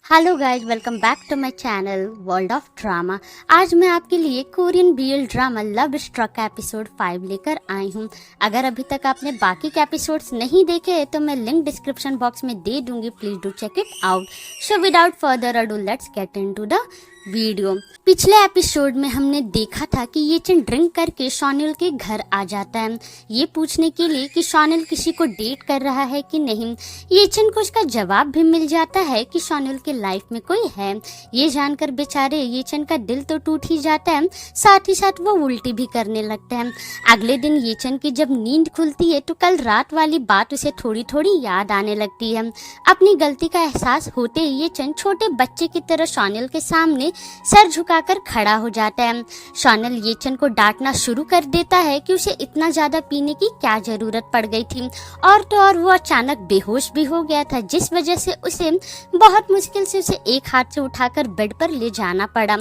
Hello guys, welcome back to my channel world of drama. आज मैं आपके लिए Korean BL drama love struck का एपिसोड 5 लेकर आई हूँ। अगर अभी तक आपने बाकी के एपिसोड्स नहीं देखे तो मैं लिंक डिस्क्रिप्शन बॉक्स में दे दूंगी, please do check it out. So without further ado let's get into the video. पिछले एपिसोड में हमने देखा था कि येचन ड्रिंक करके शॉनिल के घर आ जाता है ये पूछने के लिए कि शॉनिल किसी को डेट कर रहा है कि नहीं। येचन को उसका जवाब भी मिल जाता है कि शॉनिल के लाइफ में कोई है। ये जानकर बेचारे येचन का दिल तो टूट ही जाता है, साथ ही साथ वो उल्टी भी करने लगता है। अगले दिन येचन की जब नींद खुलती है तो कल रात वाली बात उसे थोड़ी थोड़ी याद आने लगती है। अपनी गलती का एहसास होते ही येचन छोटे बच्चे की तरह शॉनिल के सामने सर झुकाकर खड़ा हो जाता है। शॉनिल येचन को डांटना शुरू कर देता है कि उसे इतना ज्यादा पीने की क्या जरूरत पड़ गई थी, और तो और वो अचानक बेहोश भी हो गया था, जिस वजह से उसे बहुत मुश्किल से उसे एक हाथ से उठाकर बेड पर ले जाना पड़ा।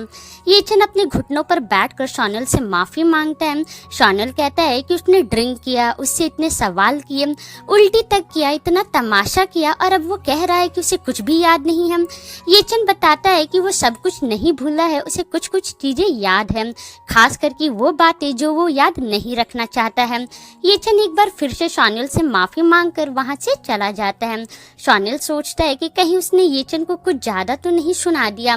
येचन अपने घुटनों पर बैठकर शॉनिल से माफी मांगता है। शॉनिल कहता है कि उसने ड्रिंक किया, उससे इतने सवाल किए, उल्टी तक किया, इतना तमाशा किया, और अब वो कह रहा है कि उसे कुछ भी याद नहीं है। येचन बताता है कि वो सब कुछ नहीं भूला है, उसे कुछ कुछ चीजें याद है, खास करके वो बातें जो वो याद नहीं रखना चाहता है। येचन एक बार फिर से शॉनिल से माफी मांगकर वहां से चला जाता है। शॉनिल सोचता है कि कहीं उसने येचन को कुछ ज्यादा तो नहीं सुना दिया।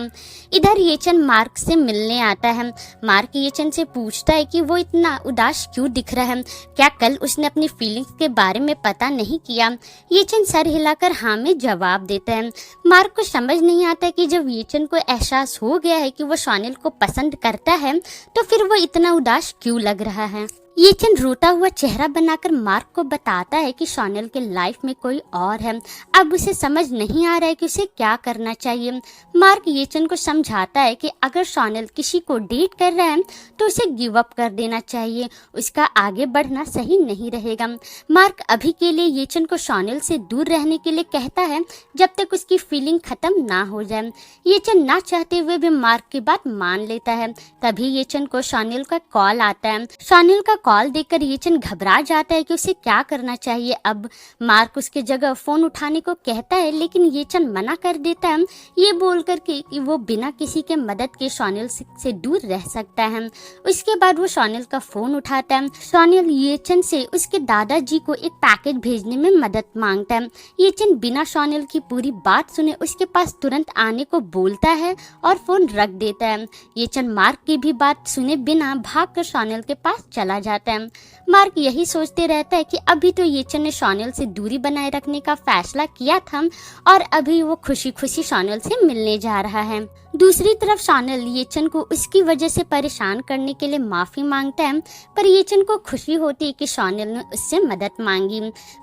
इधर येचन मार्क से मिलने आता है। मार्क येचन से पूछता है कि वो इतना उदास क्यों दिख रहा है, क्या कल उसने अपनी फीलिंग्स के बारे में पता नहीं किया। येचन सर हिलाकर हाँ में जवाब देता है। मार्क को समझ नहीं आता कि जब येचन को एहसास हो गया है कि वो शॉनिल को पसंद करता है तो फिर वो इतना उदास क्यों लग रहा है। येचन रोता हुआ चेहरा बनाकर मार्क को बताता है कि शॉनिल के लाइफ में कोई और है। अब उसे समझ नहीं आ रहा है कि उसे क्या करना चाहिए। मार्क येचन को समझाता है कि अगर शॉनिल किसी को डेट कर रहा है तो उसे गिव अप कर देना चाहिए, उसका आगे बढ़ना सही नहीं रहेगा। मार्क अभी के लिए येचन को शॉनिल से दूर रहने के लिए कहता है जब तक उसकी फीलिंग खत्म ना हो जाए। येचन ना चाहते हुए भी मार्क की बात मान लेता है। तभी येचन को शॉनिल का कॉल आता है। शॉनिल का कॉल देखकर येचन घबरा जाता है कि उसे क्या करना चाहिए। अब मार्क उसके जगह फोन उठाने को कहता है, लेकिन येचन मना कर देता है, ये बोलकर कि वो बिना किसी के मदद के शॉनिल से दूर रह सकता है। उसके बाद वो शॉनिल का फोन उठाता है। शॉनिल येचन से उसके दादाजी को एक पैकेज भेजने में मदद मांगता है। येचन बिना शॉनिल की पूरी बात सुने उसके पास तुरंत आने को बोलता है और फोन रख देता है। येचन मार्क की भी बात सुने बिना भागकर शॉनिल के पास चला जाता है। मार्क यही सोचते रहता है कि अभी तो येचन ने शॉनिल से दूरी बनाए रखने का फैसला किया था और अभी वो खुशी खुशी शॉनिल से मिलने जा रहा है। दूसरी तरफ शॉनिल येचन को उसकी वजह से परेशान करने के लिए माफी मांगता है, पर येचन को खुशी होती है कि शॉनिल ने उससे मदद मांगी।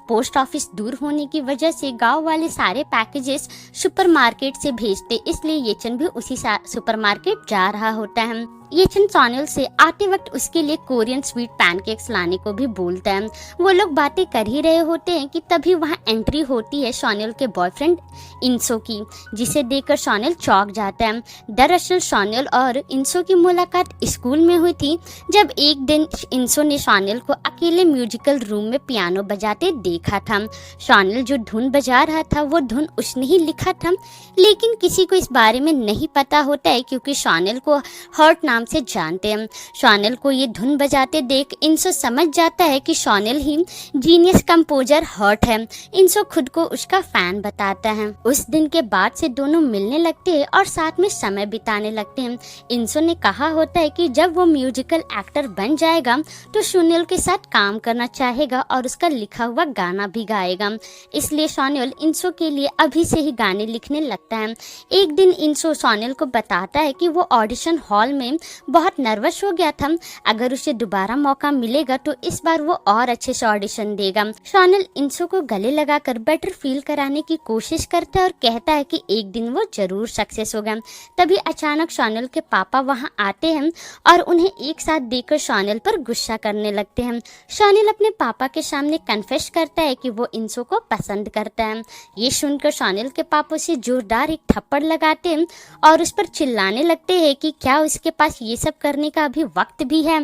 पोस्ट ऑफिस दूर होने की वजह से गांव वाले सारे पैकेजेस सुपरमार्केट से भेजते, इसलिए येचन भी उसी सुपरमार्केट जा रहा होता है। येचन शॉनिल से आते वक्त उसके लिए कोरियन स्वीट पैनकेक्स लाने को भी बोलता है। वो लोग बातें कर ही रहे होते हैं कि तभी वहाँ एंट्री होती है शॉनिल के बॉयफ्रेंड इंसो की, जिसे देखकर शॉनिल चौंक जाता है। दरअसल शॉनिल और इंसो की मुलाकात स्कूल में हुई थी, जब एक दिन इंसो ने शॉनिल को अकेले म्यूजिकल रूम में पियानो बजाते देखा था। शॉनिल जो धुन बजा रहा था वो धुन उसने ही लिखा था, लेकिन किसी को इस बारे में नहीं पता होता है क्योंकि शॉनिल को हर्ट नाम से जानते हैं। शॉनिल को ये धुन बजाते देख इंसो समझ जाता है कि शॉनिल ही जीनियस कंपोजर हर्ट है। इंसो खुद को उसका फैन बताता है। उस दिन के बाद से दोनों मिलने लगते हैं और साथ में समय बिताने लगते हैं। इंसो ने कहा होता है कि जब वो म्यूजिकल एक्टर बन जाएगा तो शॉनिल के साथ काम करना चाहेगा और उसका लिखा हुआ गाना भी गाएगा, इसलिए शॉनिल इंसो के लिए अभी से ही गाने लिखने लगता है। एक दिन इंसो शॉनिल को बताता है कि वो ऑडिशन हॉल में बहुत नर्वस हो गया था, अगर उसे दोबारा मौका मिलेगा तो इस बार वो और अच्छे से ऑडिशन देगा। शॉनिल इंसो को गले लगाकर बेटर फील कराने की कोशिश करता है और कहता है कि एक दिन वो जरूर सक्सेस होगा। तभी अचानक शॉनिल के पापा वहाँ आते हैं और उन्हें एक साथ देखकर शॉनिल पर गुस्सा करने लगते हैं। शॉनिल अपने पापा के सामने कन्फेस करता है कि वो इंसो को पसंद करता है। ये सुनकर शॉनिल के पापा से जोरदार एक थप्पड़ लगाते हैं और उस पर चिल्लाने लगते हैं कि क्या उसके पास ये सब करने का अभी वक्त भी है।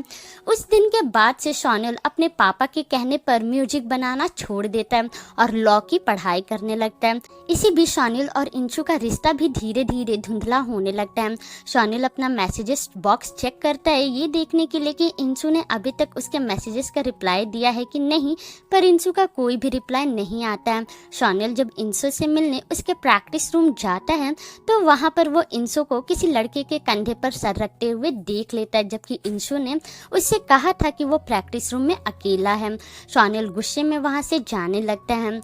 उस दिन के बाद से सोनल अपने पापा के कहने पर म्यूजिक बनाना छोड़ देता है और लॉ की पढ़ाई करने लगता है। इसी बीच सोनल और इंशु का रिश्ता भी धीरे धीरे धुंधला होने लगता है। सोनल अपना मैसेजेस बॉक्स चेक करता है ये देखने के लिए कि इंशु ने अभी तक उसके मैसेजेस का रिप्लाई दिया है कि नहीं, पर इंशु का कोई भी रिप्लाई नहीं आता है। सोनल जब इंशु से मिलने उसके प्रैक्टिस रूम जाता है तो वहाँ पर वो इंशु को किसी लड़के के कंधे पर सर रखते हुए देख लेता है, जबकि इंशु ने उससे कहा था कि वो प्रैक्टिस रूम में अकेला है। सोनल गुस्से में वहाँ से जाने लगता है।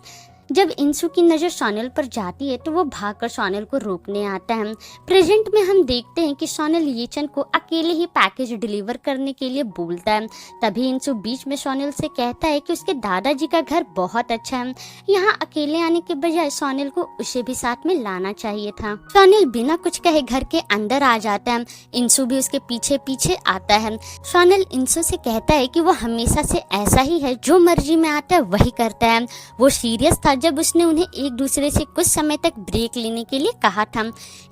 जब इंशु की नज़र सोनल पर जाती है तो वो भागकर सोनल को रोकने आता है। प्रेजेंट में हम देखते हैं कि सोनल येचन को अकेले ही पैकेज डिलीवर करने के लिए बोलता है। तभी इंशु बीच में सोनल से कहता है कि उसके दादाजी का घर बहुत अच्छा है, यहाँ अकेले आने के बजाय सोनल को उसे भी साथ में लाना चाहिए था। सोनल बिना कुछ कहे घर के अंदर आ जाता है। इंशु भी उसके पीछे पीछे आता है। सोनल इंशु से कहता है कि वो हमेशा से ऐसा ही है, जो मर्जी में आता है वही करता है। वो सीरियस था जब उसने उन्हें एक दूसरे से कुछ समय तक ब्रेक लेने के लिए कहा था।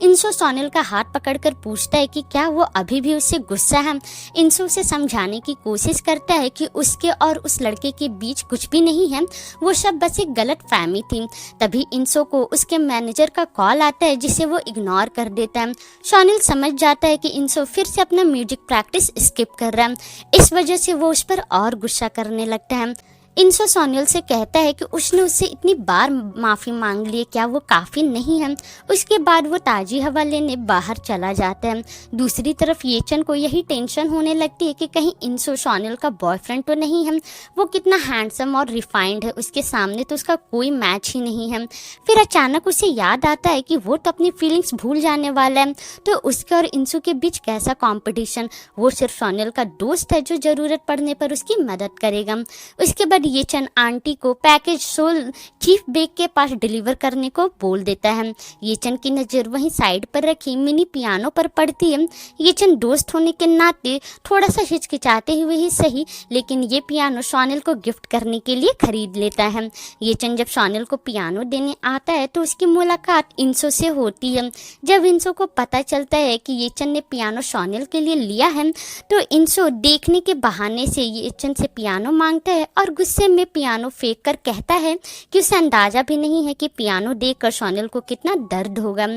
इंशु सोनल का हाथ पकड़कर पूछता है कि क्या वो अभी भी उससे गुस्सा है। इंशु उसे समझाने की कोशिश करता है कि उसके और उस लड़के के बीच कुछ भी नहीं है, वो सब बस एक गलत फहमी थी। तभी इंशु को उसके मैनेजर का कॉल आता है जिसे वो इग्नोर कर देता है। सोनल समझ जाता है कि इंशु फिर से अपना म्यूजिक प्रैक्टिस स्किप कर रहा है, इस वजह से वो उस पर और गुस्सा करने लगता है। इंशु सोनल से कहता है कि उसने उससे इतनी बार माफ़ी मांग ली, क्या वो काफ़ी नहीं है। उसके बाद वो ताज़ी हवा लेने बाहर चला जाता है। दूसरी तरफ येचन को यही टेंशन होने लगती है कि कहीं इंशु सोनल का बॉयफ्रेंड तो नहीं है। वो कितना हैंडसम और रिफाइंड है, उसके सामने तो उसका कोई मैच ही नहीं है। फिर अचानक उसे याद आता है कि वो तो अपनी फीलिंग्स भूल जाने वाला है, तो उसके और इंशु के बीच कैसा कॉम्पिटिशन। वो सिर्फ सोनल का दोस्त है जो ज़रूरत पड़ने पर उसकी मदद करेगा। उसके बाद येचन आंटी को पैकेज सोल चीफ बेक के पास डिलीवर करने को बोल देता है। येचन की नज़र वहीं साइड पर रखी मिनी पियानो पर पड़ती है। येचन दोस्त होने के नाते थोड़ा सा हिचकिचाते हुए ही सही, लेकिन ये पियानो सोनल को गिफ्ट करने के लिए खरीद लेता है। येचन जब सोनल को पियानो देने आता है तो उसकी मुलाकात इंशु से होती है। जब इंशु को पता चलता है कि येचन ने पियानो सोनल के लिए लिया है तो इंशु देखने के बहाने से येचन से पियानो मांगता है और गुस्से में पियानो फेंक कर कहता है कि उसे अंदाजा भी नहीं है कि पियानो देखकर सोनल को कितना दर्द होगा।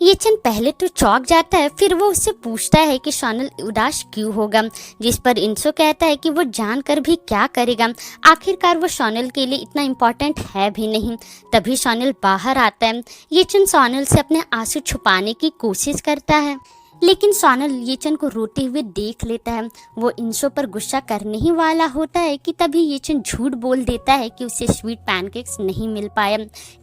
येचन पहले तो चौंक जाता है, फिर वो उससे पूछता है कि सोनल उदास क्यों होगा, जिस पर इंशु कहता है कि वो जानकर भी क्या करेगा, आखिरकार वो सोनल के लिए इतना इम्पोर्टेंट है भी नहीं। तभी सोनल बाहर आता है। येचन सोनल से अपने आंसू छुपाने की कोशिश करता है, लेकिन सोनल येचन को रोते हुए देख लेता है। वो इंशु पर गुस्सा करने ही वाला होता है कि तभी येचन झूठ बोल देता है कि उसे स्वीट पैनकेक्स नहीं मिल पाए,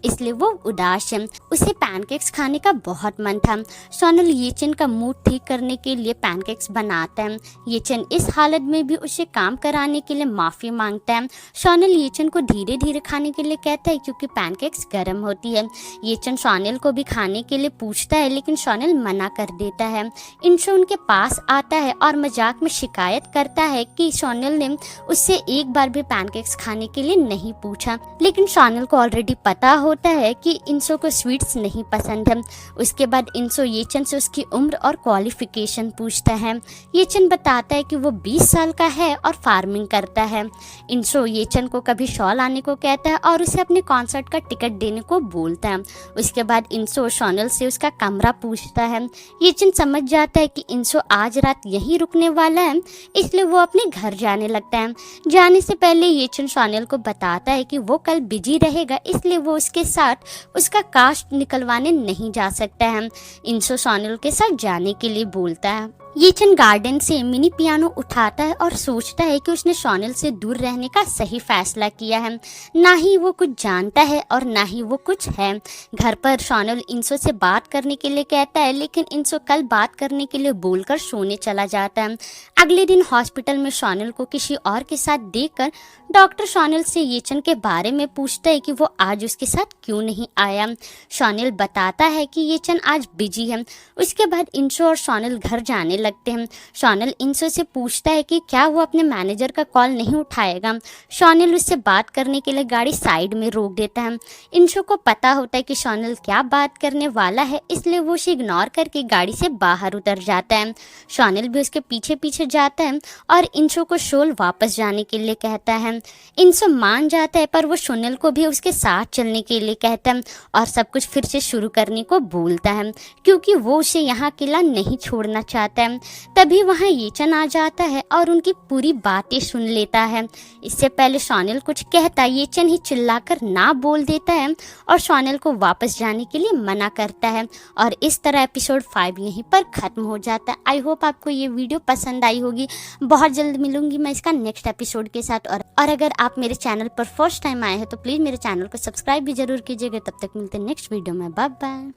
इसलिए वो उदास है। उसे पैनकेक्स खाने का बहुत मन था। सोनल येचन का मूड ठीक करने के लिए पैनकेक्स बनाता है। येचन इस हालत में भी उसे काम कराने के लिए माफ़ी मांगता है। सोनल येचन को धीरे धीरे खाने के लिए कहता है क्योंकि पैनकेक्स गर्म होती है। येचन सोनल को भी खाने के लिए पूछता है, लेकिन सोनल मना कर देता है। इंशु उनके पास आता है और मजाक में शिकायत करता है कि सोनल ने उससे एक बार भी पैनकेक्स खाने के लिए नहीं पूछा, लेकिन सोनल को ऑलरेडी पता होता है कि इंशु को स्वीट्स नहीं पसंद है। उसके बाद इंशु येचन से उसकी उम्र और क्वालिफिकेशन पूछता है। येचन बताता है कि वो 20 साल का है और फार्मिंग करता है। इंशु येचन को कभी शॉल आने को कहता है और उसे अपने कॉन्सर्ट का टिकट देने को बोलता है। उसके बाद इंशु सोनल से उसका कमरा पूछता है। येचन समझ जाता है कि इंशु आज रात यहीं रुकने वाला है, इसलिए वो अपने घर जाने लगता है। जाने से पहले येचन सोनल को बताता है कि वो कल बिजी रहेगा, इसलिए वो उसके साथ उसका कास्ट निकलवाने नहीं जा सकता है। इंशु सोनल के साथ जाने के लिए बोलता है। येचन गार्डन से मिनी पियानो उठाता है और सोचता है कि उसने सोनल से दूर रहने का सही फैसला किया है। ना ही वो कुछ जानता है और ना ही वो कुछ है। घर पर सोनल इंशु से बात करने के लिए कहता है, लेकिन इंशु कल बात करने के लिए बोलकर सोने चला जाता है। अगले दिन हॉस्पिटल में सोनल को किसी और के साथ देखकर डॉक्टर सोनल से येचन के बारे में पूछता है कि वो आज उसके साथ क्यों नहीं आया। सोनल बताता है कि येचन आज बिजी है। उसके बाद इंशु और सोनल घर जाने लगते हैं। शॉनेल इंसो से पूछता है कि क्या वो अपने मैनेजर का कॉल नहीं उठाएगा। शॉनेल उससे बात करने के लिए गाड़ी साइड में रोक देता है। इंसो को पता होता है कि शॉनेल क्या बात करने वाला है, इसलिए वो उसे इग्नोर करके गाड़ी से बाहर उतर जाता है। शॉनेल भी उसके पीछे पीछे जाता है और इंसो को शोल वापस जाने के लिए कहता है। इंसो मान जाता है, पर वो शॉनेल को भी उसके साथ चलने के लिए कहता है और सब कुछ फिर से शुरू करने को बोलता है, क्योंकि वो उसे यहाँ अकेला नहीं छोड़ना चाहता है। तभी वहाँ येचन आ जाता है और उनकी पूरी बातें सुन लेता है। इससे पहले शॉनेल कुछ कहता, येचन ही चिल्लाकर ना बोल देता है और शॉनेल को वापस जाने के लिए मना करता है। और इस तरह एपिसोड 5 यहीं पर ख़त्म हो जाता है। आई होप आपको ये वीडियो पसंद आई होगी। बहुत जल्द मिलूंगी मैं इसका नेक्स्ट एपिसोड के साथ। और अगर आप मेरे चैनल पर फर्स्ट टाइम आए हैं तो प्लीज़ मेरे चैनल को सब्सक्राइब भी जरूर कीजिएगा। तब तक मिलते हैं नेक्स्ट वीडियो में। Bye bye.